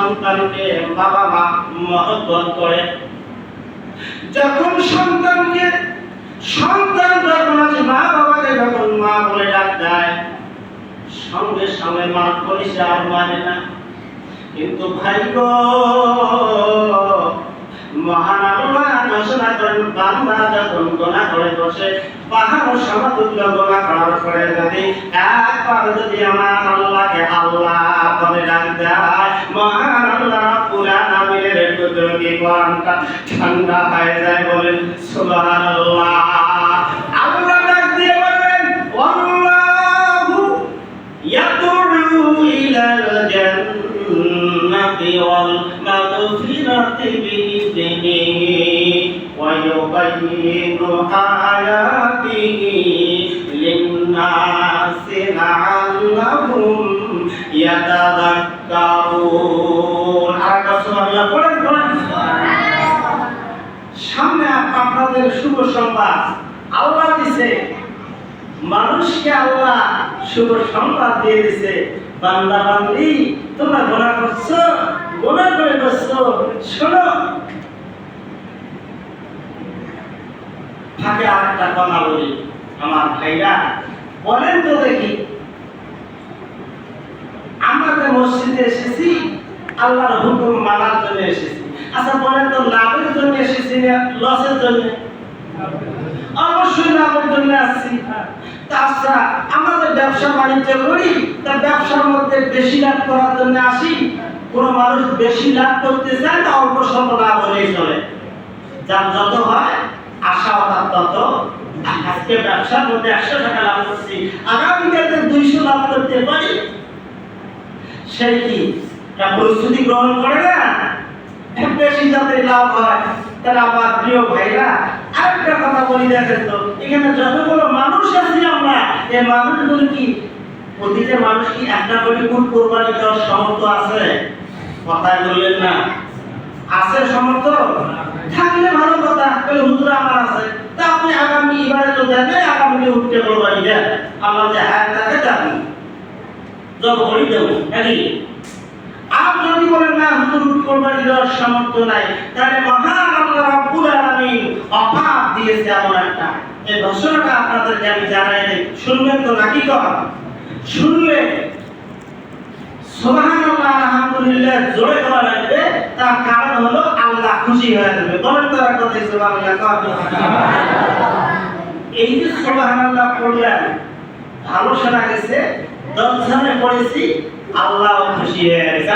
সন্তানকে বাবা মা মহব্বত করে, যখন সন্তানকে সন্তান যখন আছে মা বাবাকে যখন মা বলে ডাক দেয়, সঙ্গে সঙ্গে মা কলিসা আর মানে না। কিন্তু ভাই গো, মহান আল্লাহ ঘোষণা করেন, বান্দা যখন গুনাহ করে বসে পাহাড় সমতুল্য গুনাহ করার পরে যদি একবার যদি আমার আল্লাহকে আল্লাহ বলে ডাক দেয়, মহান আল্লাহ রাব্বুল আলামিনের কুদরতি কোরআনটা ঠান্ডা হয়ে যায়। বলেন সুবহানাল্লাহ। আল্লাহ ডাক দিয়ে বলেন, আল্লাহু ইয়াদউ ইলাল জান্নাতি ওয়াল মাগফিরাতি বিইذনিহি ওয়া ইউবাইয়িনু আয়াতিহি লিন-নাসি লাআল্লাহুম ইয়াতাযাক্কারুন। আরেকবার সুবহানাল্লাহ পড়েন। সামনে আপনাদের শুভ সংবাদ আল্লাহ দিয়েছে, মানুষকে আল্লাহ শুভ সংবাদ দিয়ে দিয়েছে, বান্দা বান্দি তোমরা গুনাহ করছো, গুনাহ করে বসছো, শোনো। ফাঁকে আরেকটা কথা বলি, আমার ভাইরা বলেন তো দেখি, আমরা যে মসজিদে এসেছি আল্লাহর হুকুম মানার জন্য এসেছি, আচ্ছা বলেন তো লাভের জন্য এসেছি না লসের জন্য? অবশ্যই লাভের জন্য আসছি। তাছাড়া আমাদের ব্যবসা বাণিজ্য করি, তা ব্যবসার মধ্যে বেশি লাভ করার জন্য আসি। কোনো মানুষ বেশি লাভ করতে চায় না অল্প স্বল্প লাভ হলেই চলে, যার যত হয় আশা তার তত। আজকে ব্যবসার মধ্যে 100 টাকা লাভ করছি, আগামীকালে 200 লাভ করতে পারি, সেই কি প্রস্তুতি গ্রহণ করে না? বেশি যাতে লাভ হয়। তাহলে আমার প্রিয় ভাইরা আরেকটা কথা বলি, দেখেন তো এখানে যতগুলো মানুষ আছি আমরা, এই মানুষগুলো কি প্রতিটা মানুষ কি একটা করে কোরবানি দেওয়ার সামর্থ্য আছে? কথাই বললেন না, আছে সামর্থ্য? থাকলে ভালো কথা, হুজুর আমার আছে, তা আপনি আগামী এবারে তো দেন, আগামী উঠতে কোরবানি দেন, আমার যে হায়াত থাকে দেন, জব করি দেব নাকি? আর যদি বলেন না হুজুর কোরবানি দেওয়ার সামর্থ্য নাই, তাহলে মহান আল্লাহ রাব্বুল আলামিন অফার দিয়েছে এমন একটা, এই ঘোষণাটা আপনাদেরকে আমি জানাই দেই, শুনবেন তো নাকি? কথা শুনলে সুবহানাল্লাহ আলহামদুলিল্লাহ জোরে বলা লাগবে, তার কারণ হলো আল্লাহ খুশি হয়ে যাবে। বলেন তো একটা কথা সুবহানাল্লাহ। এই যে সুবহানাল্লাহ পড়লেন, ভালো শোনা গেছে, 10 জনে পড়েছি, আল্লাহ খুশি হয়ে গেছে।